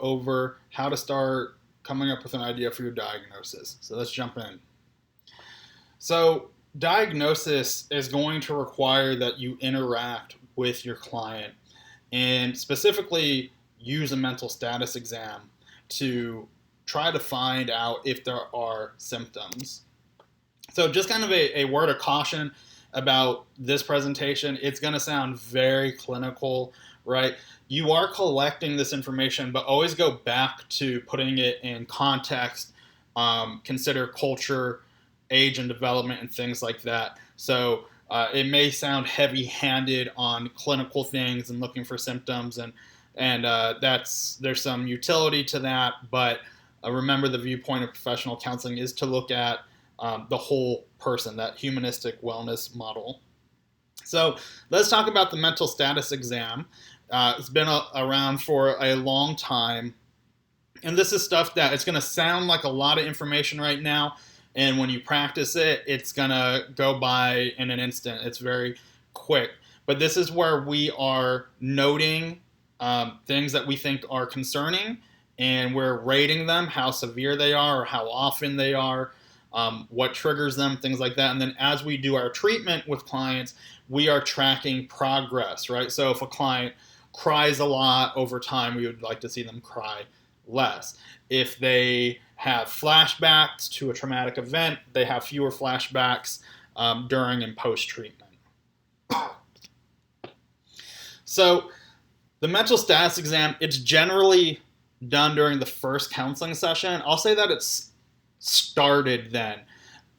over how to start coming up with an idea for your diagnosis. So let's jump in. So diagnosis is going to require that you interact with your client and specifically use a mental status exam to try to find out if there are symptoms. So just kind of a word of caution about this presentation. It's going to sound very clinical, right? You are collecting this information, but always go back to putting it in context. Consider culture, age and development, and things like that. So it may sound heavy-handed on clinical things and looking for symptoms, and there's some utility to that. But remember, the viewpoint of professional counseling is to look at the whole person, that humanistic wellness model. So let's talk about the mental status exam. It's been around for a long time. And this is stuff that it's going to sound like a lot of information right now. And when you practice it, it's going to go by in an instant. It's very quick. But this is where we are noting things that we think are concerning, and we're rating them, how severe they are or how often they are, what triggers them, things like that. And then as we do our treatment with clients, we are tracking progress, right? So if a client cries a lot over time, we would like to see them cry less. If they have flashbacks to a traumatic event, they have fewer flashbacks during and post-treatment. So the mental status exam, it's generally done during the first counseling session. I'll say that it's started then.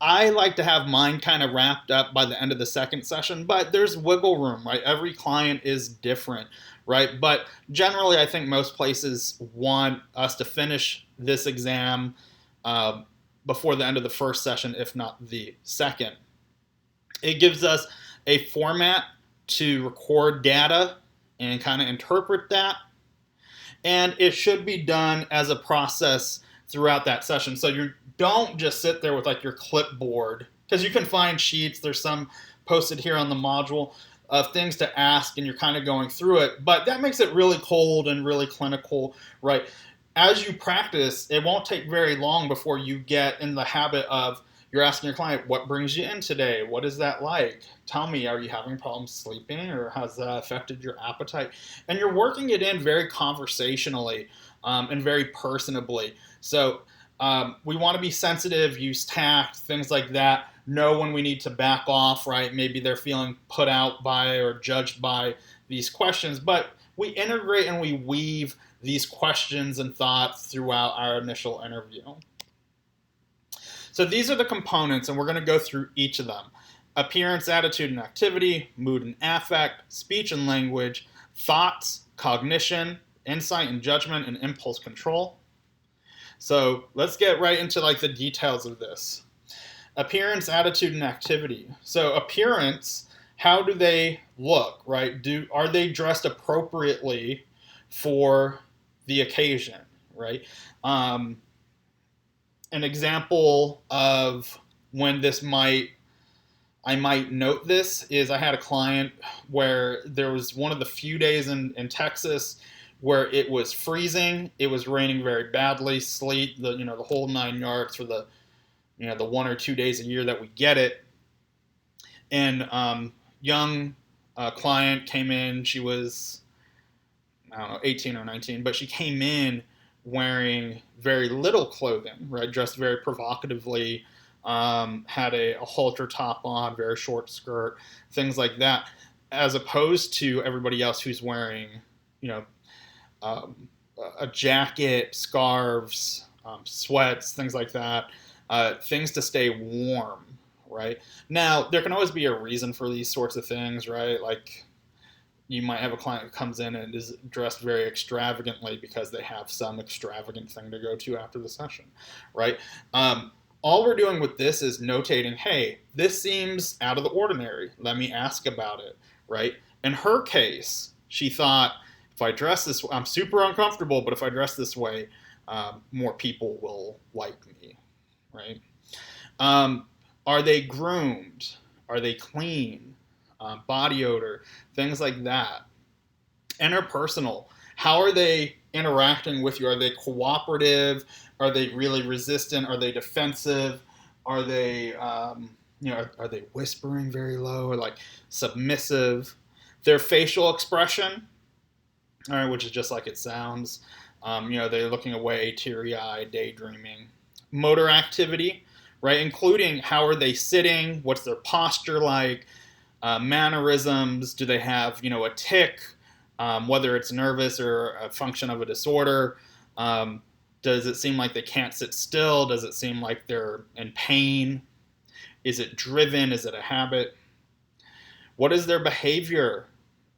I like to have mine kind of wrapped up by the end of the second session, but there's wiggle room, right? Every client is different, right? But generally, I think most places want us to finish this exam before the end of the first session, if not the second. It gives us a format to record data and kind of interpret that. And it should be done as a process throughout that session. So you don't just sit there with like your clipboard, because you can find sheets. There's some posted here on the module of things to ask, and you're kind of going through it. But that makes it really cold and really clinical, right? As you practice, it won't take very long before you get in the habit of you're asking your client, what brings you in today? What is that like? Tell me, are you having problems sleeping, or has that affected your appetite? And you're working it in very conversationally and very personably. So we want to be sensitive, use tact, things like that. Know when we need to back off, right? Maybe they're feeling put out by or judged by these questions, but we integrate and we weave these questions and thoughts throughout our initial interview. So these are the components, and we're going to go through each of them. Appearance, attitude, and activity, mood and affect, speech and language, thoughts, cognition, insight and judgment, and impulse control. So let's get right into like the details of this. Appearance, attitude, and activity. So appearance, how do they look, right? Are they dressed appropriately for the occasion, right? An example of when I might note this is I had a client where there was one of the few days in Texas where it was freezing, it was raining very badly, sleet, the whole 9 yards for the 1 or 2 days a year that we get it. And young client came in. She was, I don't know, 18 or 19, but she came in wearing very little clothing, right? Dressed very provocatively, had a halter top on, very short skirt, things like that, as opposed to everybody else who's wearing, a jacket, scarves, sweats, things like that, things to stay warm, right? Now, there can always be a reason for these sorts of things, right? Like, you might have a client who comes in and is dressed very extravagantly because they have some extravagant thing to go to after the session, right? All we're doing with this is notating, hey, this seems out of the ordinary. Let me ask about it, right? In her case, she thought, if I dress this way, I'm super uncomfortable, but if I dress this way, more people will like me, right? Are they groomed? Are they clean? Body odor, things like that. Interpersonal. How are they interacting with you? Are they cooperative? Are they really resistant? Are they defensive? Are they, are they whispering very low or like submissive? Their facial expression, all right, which is just like it sounds. They're looking away, teary-eyed, daydreaming. Motor activity, right, including how are they sitting, what's their posture like, mannerisms, do they have, a tic, whether it's nervous or a function of a disorder. Does it seem like they can't sit still? Does it seem like they're in pain? Is it driven? Is it a habit? What is their behavior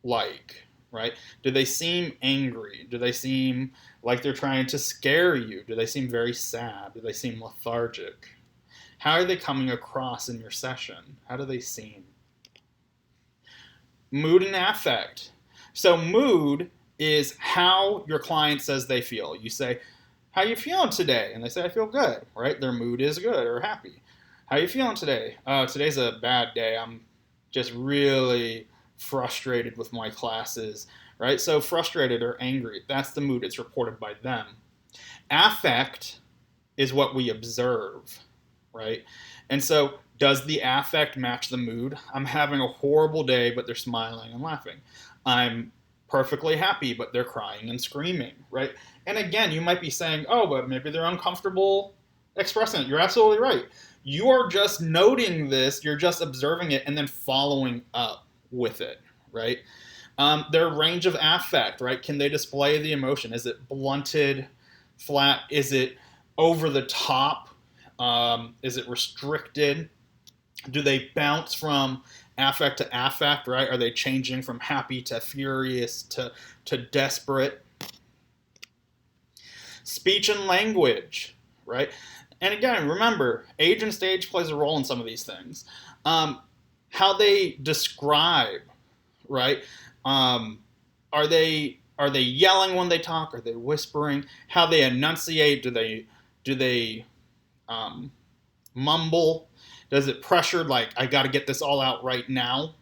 like, right? Do they seem angry? Do they seem like they're trying to scare you? Do they seem very sad? Do they seem lethargic? How are they coming across in your session? How do they seem? Mood and affect. So mood is how your client says they feel. You say, how you feeling today? And they say, I feel good, right? Their mood is good or happy. How you feeling today? Today's a bad day. I'm just really frustrated with my classes, right? So frustrated or angry, that's the mood. It's reported by them. Affect is what we observe, right? And so does the affect match the mood? I'm having a horrible day, but they're smiling and laughing. I'm perfectly happy, but they're crying and screaming, right? And again, you might be saying, oh, but maybe they're uncomfortable expressing it. You're absolutely right. You are just noting this, you're just observing it, and then following up with it, right? Their range of affect, right? Can they display the emotion? Is it blunted, flat? Is it over the top? Is it restricted? Do they bounce from affect to affect, right? Are they changing from happy to furious to desperate? Speech and language, right? And again, remember, age and stage plays a role in some of these things. How they describe, right? Are they yelling when they talk? Are they whispering? How they enunciate? Do they mumble? Does it pressure like I got to get this all out right now?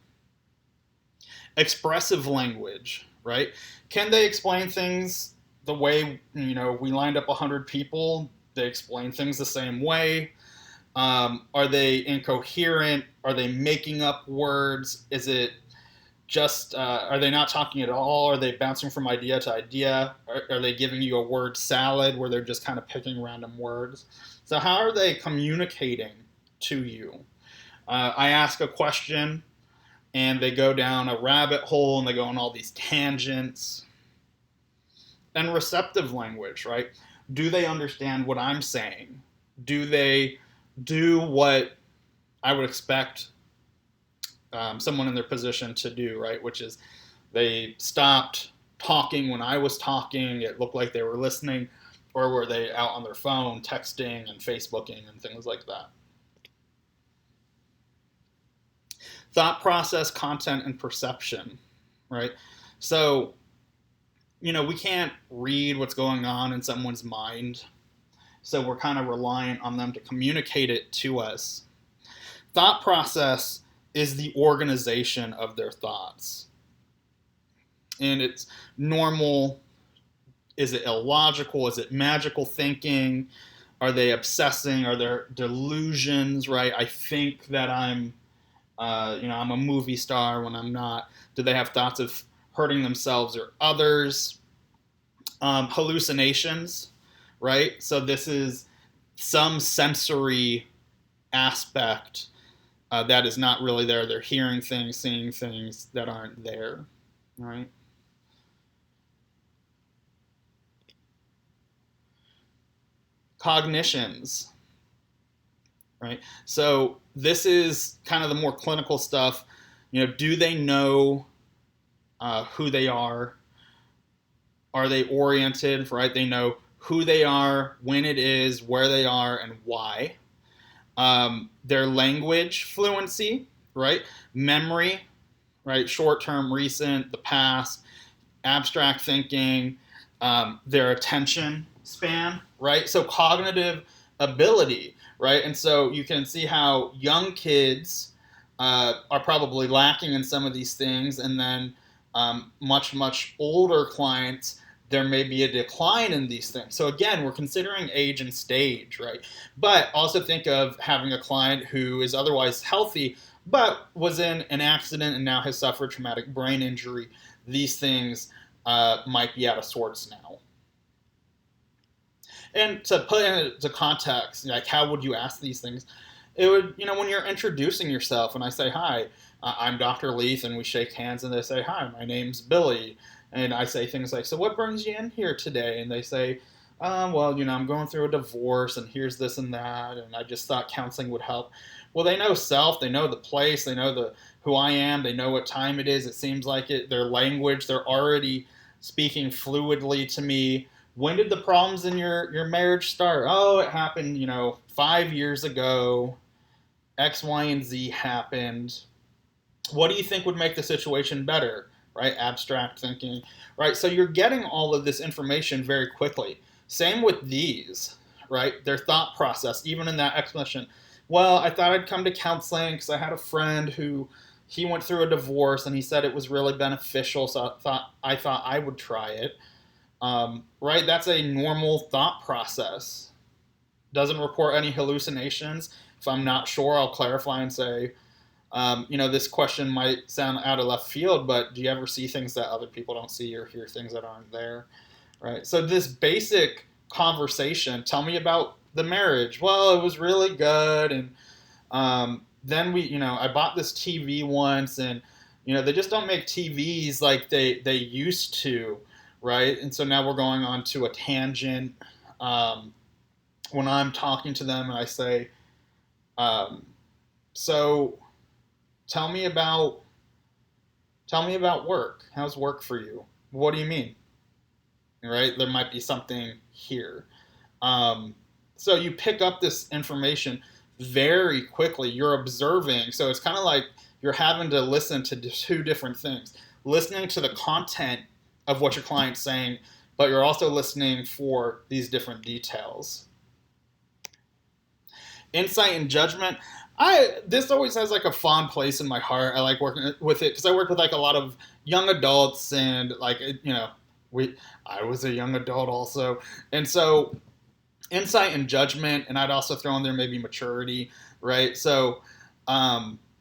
Expressive language, right? Can they explain things the way we lined up 100 people? They explain things the same way. Are they incoherent? Are they making up words? Is it just are they not talking at all? Are they bouncing from idea to idea? Are they giving you a word salad where they're just kind of picking random words? So how are they communicating to you? I ask a question and they go down a rabbit hole and they go on all these tangents. And receptive language, right? Do they understand what I'm saying? Do they do what I would expect someone in their position to do, right? Which is they stopped talking when I was talking. It looked like they were listening, or were they out on their phone texting and Facebooking and things like that? Thought process, content, and perception, right? So, we can't read what's going on in someone's mind. So we're kind of reliant on them to communicate it to us. Thought process is the organization of their thoughts. And it's normal. Is it illogical? Is it magical thinking? Are they obsessing? Are there delusions, right? I think that I'm a movie star when I'm not. Do they have thoughts of hurting themselves or others? Hallucinations, right? So this is some sensory aspect that is not really there. They're hearing things, seeing things that aren't there, right? Cognitions, right? So this is kind of the more clinical stuff. Do they know who they are? Are they oriented, right? They know who they are, when it is, where they are, and why. Their language fluency, right? Memory, right? Short-term, recent, the past, abstract thinking, their attention span, right? So cognitive ability, right? And so you can see how young kids are probably lacking in some of these things, and then much older clients there may be a decline in these things. So again, we're considering age and stage, right? But also think of having a client who is otherwise healthy, but was in an accident and now has suffered traumatic brain injury. These things might be out of sorts now. And to put it into context, like how would you ask these things? It would, when you're introducing yourself and I say, hi, I'm Dr. Leith, and we shake hands and they say, hi, my name's Billy. And I say things like, so what brings you in here today? And they say, well, I'm going through a divorce and here's this and that. And I just thought counseling would help. Well, they know self, they know the place, they know who I am, they know what time it is. It seems like it, their language, they're already speaking fluidly to me. When did the problems in your marriage start? Oh, it happened, 5 years ago. X, Y, and Z happened. What do you think would make the situation better? Right? Abstract thinking. Right? So you're getting all of this information very quickly. Same with these, right? Their thought process, even in that explanation. Well, I thought I'd come to counseling because I had a friend who he went through a divorce and he said it was really beneficial, so I thought I would try it. Right? That's a normal thought process. Doesn't report any hallucinations. If I'm not sure, I'll clarify and say, this question might sound out of left field, but do you ever see things that other people don't see or hear things that aren't there? Right? So this basic conversation, tell me about the marriage. Well, it was really good. And then I bought this TV once and, they just don't make TVs like they used to. Right? And so now we're going on to a tangent. When I'm talking to them and I say, so tell me about work. How's work for you? What do you mean? Right? There might be something here. So you pick up this information very quickly. You're observing. So it's kind of like you're having to listen to two different things. Listening to the content of what your client's saying, but you're also listening for these different details. Insight and judgment. This always has like a fond place in my heart. I like working with it because I work with like a lot of young adults and I was a young adult also. And so insight and judgment, and I'd also throw in there maybe maturity, right? So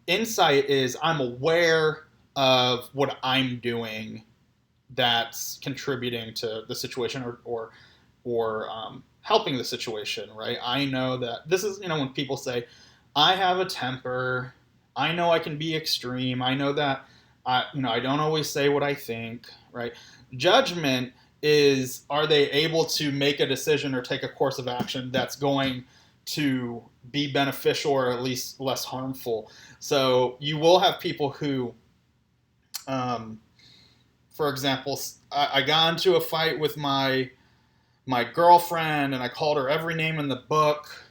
insight is I'm aware of what I'm doing that's contributing to the situation or helping the situation, right? I know that this is, when people say, I have a temper, I know I can be extreme, I know that I don't always say what I think, right? Judgment is, are they able to make a decision or take a course of action that's going to be beneficial or at least less harmful? So you will have people who, for example, I got into a fight with my girlfriend and I called her every name in the book,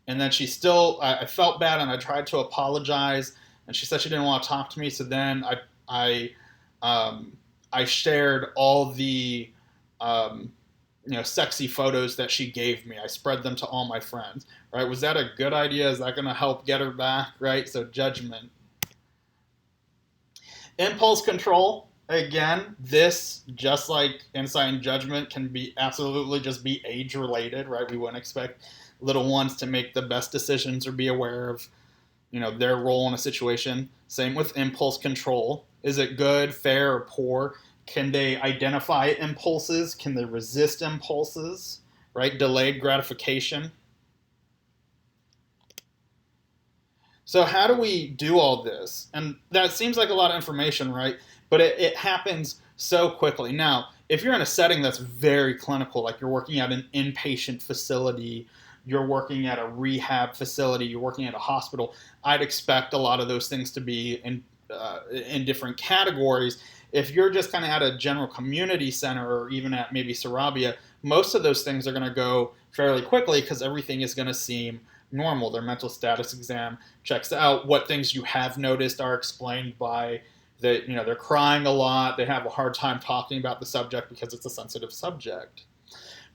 and then I felt bad and I tried to apologize and she said she didn't want to talk to me. So then I shared all the sexy photos that she gave me. I spread them to all my friends. Right? Was that a good idea? Is that going to help get her back? Right? So judgment. Impulse control. Again, this, just like insight and judgment, can be absolutely just be age related, right? We wouldn't expect little ones to make the best decisions or be aware of, their role in a situation. Same with impulse control. Is it good, fair, or poor? Can they identify impulses? Can they resist impulses? Right? Delayed gratification. So how do we do all this? And that seems like a lot of information, right? But it happens so quickly. Now, if you're in a setting that's very clinical, like you're working at an inpatient facility, you're working at a rehab facility, you're working at a hospital, I'd expect a lot of those things to be in different categories. If you're just kind of at a general community center or even at maybe Sarabia, most of those things are going to go fairly quickly because everything is going to seem normal. Their mental status exam checks out. What things you have noticed are explained by they're crying a lot. They have a hard time talking about the subject because it's a sensitive subject.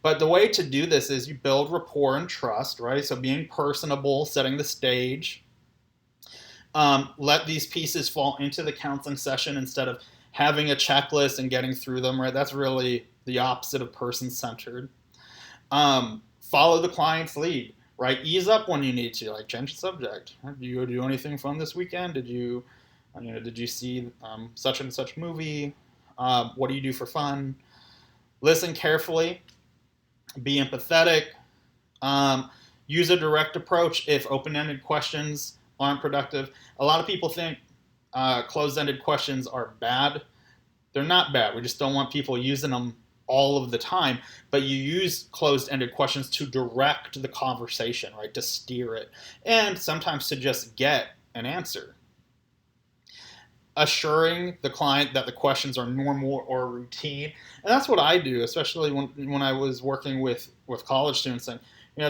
But the way to do this is you build rapport and trust, right? So being personable, setting the stage. Let these pieces fall into the counseling session instead of having a checklist and getting through them, right? That's really the opposite of person-centered. Follow the client's lead, right? Ease up when you need to, like change the subject. Do you do anything fun this weekend? Did you see such and such movie? What do you do for fun? Listen carefully. Be empathetic. Use a direct approach if open-ended questions aren't productive. A lot of people think closed-ended questions are bad. They're not bad. We just don't want people using them all of the time. But you use closed-ended questions to direct the conversation, right? To steer it. And sometimes to just get an answer. Assuring the client that the questions are normal or routine. And that's what I do, especially when I was working with college students. And,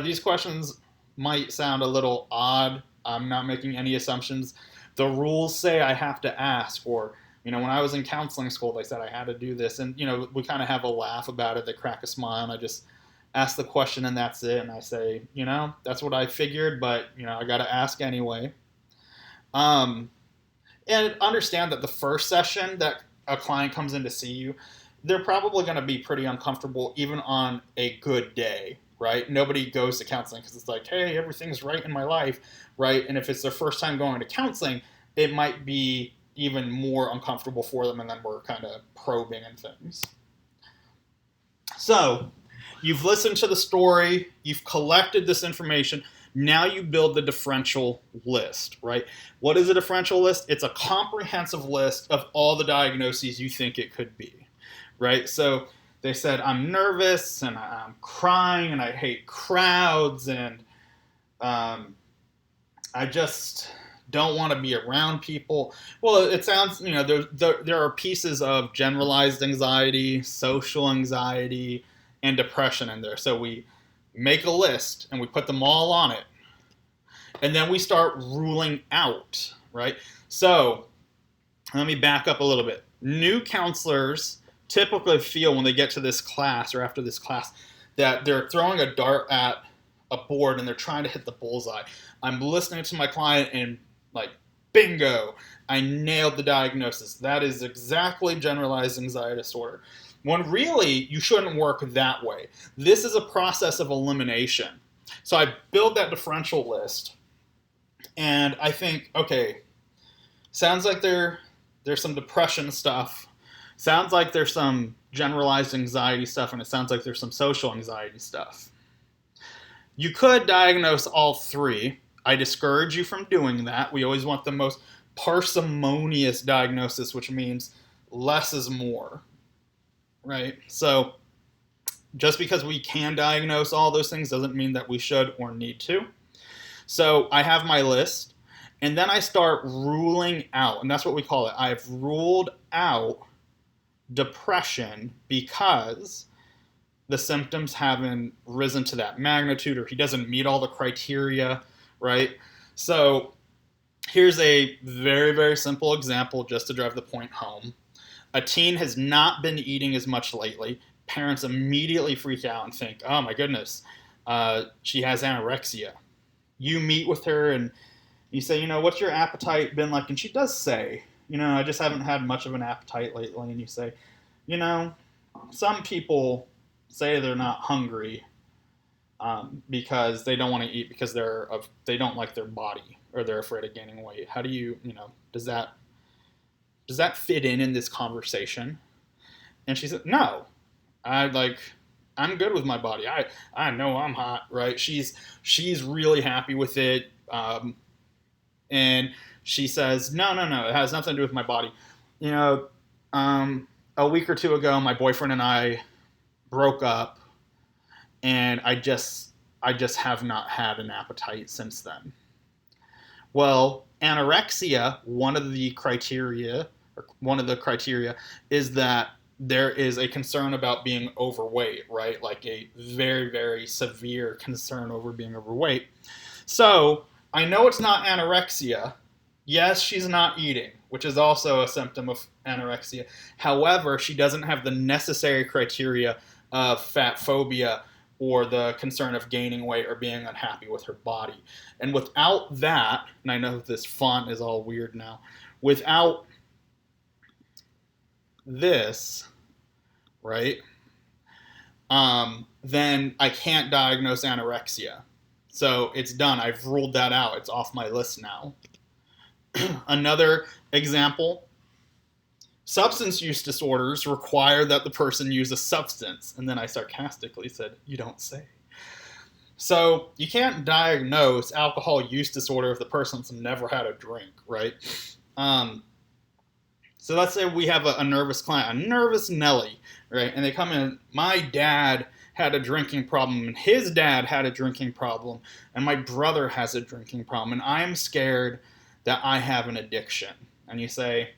these questions might sound a little odd. I'm not making any assumptions. The rules say I have to ask, or, when I was in counseling school, they said I had to do this. And, we kind of have a laugh about it. They crack a smile, and I just ask the question and that's it. And I say, that's what I figured, but, I got to ask anyway. And understand that the first session that a client comes in to see you, they're probably going to be pretty uncomfortable even on a good day, right? Nobody goes to counseling because it's like, hey, everything's right in my life, right? And if it's their first time going to counseling, it might be even more uncomfortable for them, and then we're kind of probing and things. So you've listened to the story, you've collected this information. Now you build the differential list, right? What is a differential list? It's a comprehensive list of all the diagnoses you think it could be, right? So they said, I'm nervous, and I'm crying, and I hate crowds, and I just don't want to be around people. Well, it sounds, there are pieces of generalized anxiety, social anxiety, and depression in there. So we make a list and we put them all on it. And then we start ruling out, right? So let me back up a little bit. New counselors typically feel when they get to this class or after this class that they're throwing a dart at a board and they're trying to hit the bullseye. I'm listening to my client and like, bingo, I nailed the diagnosis. That is exactly generalized anxiety disorder. When really, you shouldn't work that way. This is a process of elimination. So I build that differential list, and I think, okay, sounds like there's some depression stuff. Sounds like there's some generalized anxiety stuff, and it sounds like there's some social anxiety stuff. You could diagnose all three. I discourage you from doing that. We always want the most parsimonious diagnosis, which means less is more, right? So just because we can diagnose all those things doesn't mean that we should or need to. So I have my list, and then I start ruling out, and that's what we call it. I've ruled out depression because the symptoms haven't risen to that magnitude, or he doesn't meet all the criteria, right? So here's a very, very simple example just to drive the point home. A teen has not been eating as much lately. Parents immediately freak out and think, oh my goodness, she has anorexia. You meet with her and you say, what's your appetite been like? And she does say, I just haven't had much of an appetite lately. And you say, some people say they're not hungry because they don't want to eat because they don't like their body or they're afraid of gaining weight. How do you, does that fit in this conversation? And she said, no, I'm good with my body. I know I'm hot, right? She's really happy with it. And she says, no, it has nothing to do with my body. A week or two ago, my boyfriend and I broke up, and I just have not had an appetite since then. Well, anorexia, one of the criteria is that there is a concern about being overweight, right? Like a very, very severe concern over being overweight. So I know it's not anorexia. Yes, she's not eating, which is also a symptom of anorexia. However, she doesn't have the necessary criteria of fat phobia or the concern of gaining weight or being unhappy with her body. And without that, and I know this font is all weird now, without this, right, then I can't diagnose anorexia. So it's done. I've ruled that out. It's off my list now. Another example, substance use disorders require that the person use a substance. And then I sarcastically said, you don't say. So you can't diagnose alcohol use disorder if the person's never had a drink, right? So let's say we have a nervous client, a nervous Nelly, right? And they come in, my dad had a drinking problem, and his dad had a drinking problem, and my brother has a drinking problem, and I'm scared that I have an addiction. And you say,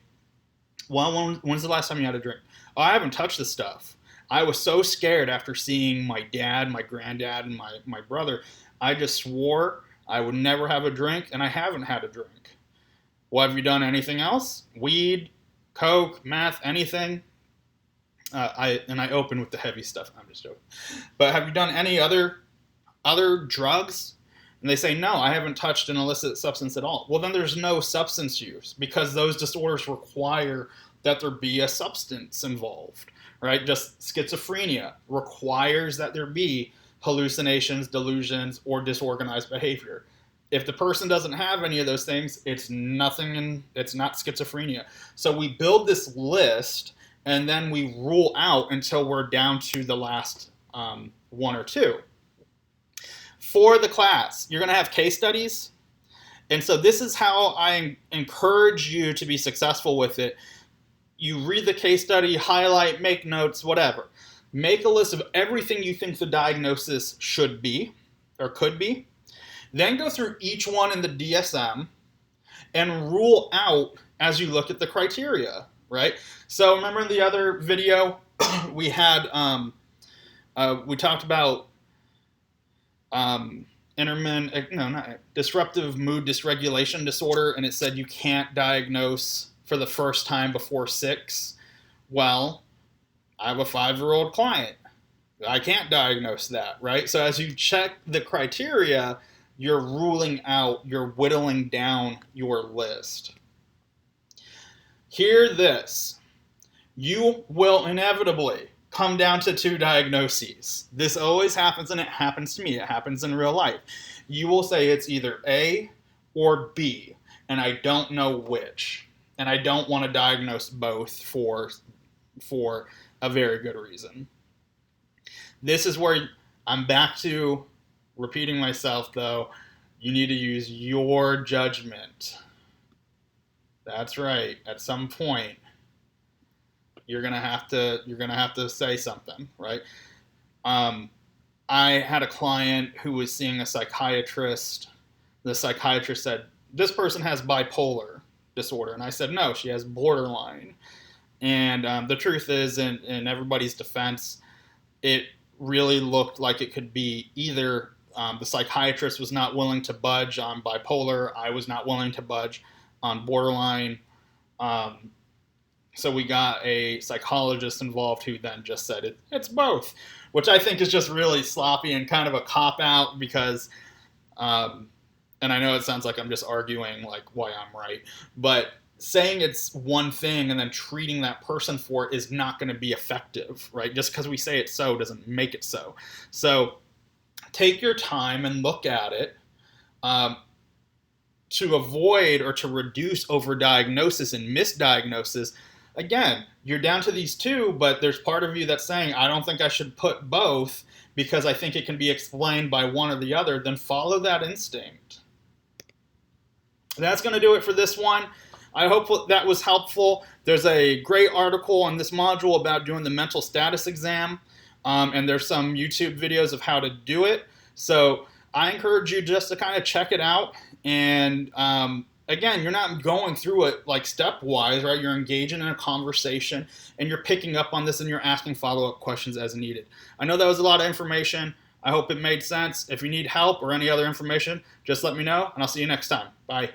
well, when's the last time you had a drink? Oh, I haven't touched this stuff. I was so scared after seeing my dad, my granddad, and my brother. I just swore I would never have a drink, and I haven't had a drink. Well, have you done anything else? Weed, coke, meth, anything? I open with the heavy stuff. I'm just joking. But have you done any other drugs? And they say, no, I haven't touched an illicit substance at all. Well, then there's no substance use, because those disorders require that there be a substance involved, right? Just schizophrenia requires that there be hallucinations, delusions, or disorganized behavior. If the person doesn't have any of those things, it's nothing, and it's not schizophrenia. So we build this list, and then we rule out until we're down to the last one or two. For the class, you're going to have case studies. And so this is how I encourage you to be successful with it. You read the case study, highlight, make notes, whatever. Make a list of everything you think the diagnosis should be or could be. Then go through each one in the DSM and rule out as you look at the criteria, right? So remember in the other video, we had, we talked about disruptive mood dysregulation disorder, and it said you can't diagnose for the first time before 6. Well, I have a 5-year-old client. I can't diagnose that, right? So as you check the criteria, you're ruling out, you're whittling down your list. Hear this. You will inevitably come down to 2 diagnoses. This always happens, and it happens to me. It happens in real life. You will say it's either A or B, and I don't know which. And I don't want to diagnose both for a very good reason. This is where I'm back to repeating myself, though. You need to use your judgment. That's right. At some point, you're gonna have to say something, right? I had a client who was seeing a psychiatrist. The psychiatrist said, this person has bipolar disorder. And I said, no, she has borderline. And the truth is, in everybody's defense, it really looked like it could be either the psychiatrist was not willing to budge on bipolar, I was not willing to budge on borderline. So we got a psychologist involved who then just said it's both, which I think is just really sloppy and kind of a cop-out because, and I know it sounds like I'm just arguing like why I'm right, but saying it's one thing and then treating that person for it is not going to be effective, right? Just because we say it's so doesn't make it so. So take your time and look at it. To avoid or to reduce overdiagnosis and misdiagnosis. Again, you're down to these 2, but there's part of you that's saying, I don't think I should put both because I think it can be explained by one or the other. Then follow that instinct. That's going to do it for this one. I hope that was helpful. There's a great article in this module about doing the mental status exam, and there's some YouTube videos of how to do it. So I encourage you just to kind of check it out. And again, you're not going through it like stepwise, right? You're engaging in a conversation and you're picking up on this and you're asking follow-up questions as needed. I know that was a lot of information. I hope it made sense. If you need help or any other information, just let me know and I'll see you next time. Bye.